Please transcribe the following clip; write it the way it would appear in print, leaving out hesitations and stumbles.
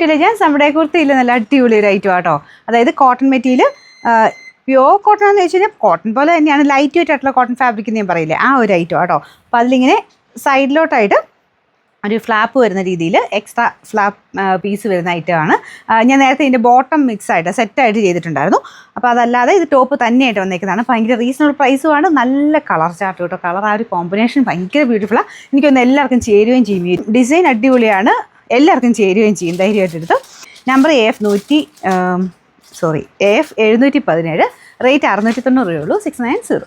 Intelligence നമ്മുടെ കുർത്തിയിൽ നല്ല അടിപൊളി ഒരു ഐറ്റം ആട്ടോ. അതായത് കോട്ടൺ മെറ്റീരിയൽ, പ്യോർ കോട്ടൺ എന്ന് വെച്ച് കഴിഞ്ഞാൽ കോട്ടൺ പോലെ തന്നെയാണ്, ലൈറ്റ് വെയിറ്റ് ആയിട്ടുള്ള കോട്ടൺ ഫാബ്രിക് എന്ന് ഞാൻ പറയില്ലേ, ആ ഒരു ഐറ്റം ആട്ടോ. അപ്പോൾ അതിലിങ്ങനെ സൈഡിലോട്ടായിട്ട് ഒരു ഫ്ലാപ്പ് വരുന്ന രീതിയിൽ എക്സ്ട്രാ ഫ്ലാപ്പ് പീസ് വരുന്ന ഐറ്റമാണ്. ഞാൻ നേരത്തെ ഇതിൻ്റെ ബോട്ടം മിക്സ് ആയിട്ട് സെറ്റായിട്ട് ചെയ്തിട്ടുണ്ടായിരുന്നു. അപ്പോൾ അതല്ലാതെ ഇത് ടോപ്പ് തന്നെയായിട്ട് വന്നേക്കുന്നതാണ്. ഭയങ്കര റീസണബിൾ പ്രൈസുമാണ്. നല്ല കളർ ചാർട്ട് കേട്ടോ. കളർ ആ ഒരു കോമ്പിനേഷൻ ഭയങ്കര ബ്യൂട്ടിഫുള്ളാണ്. എനിക്കൊന്ന് എല്ലാവർക്കും ചേരുകയും ചെയ്യും. ഡിസൈൻ അടിപൊളിയാണ്, എല്ലാവർക്കും ചേരുകയും ചെയ്യും. ധൈര്യമായിട്ടെടുത്ത് നമ്പർ AF 717, റേറ്റ് 690 രൂപയേ ഉള്ളൂ. 690.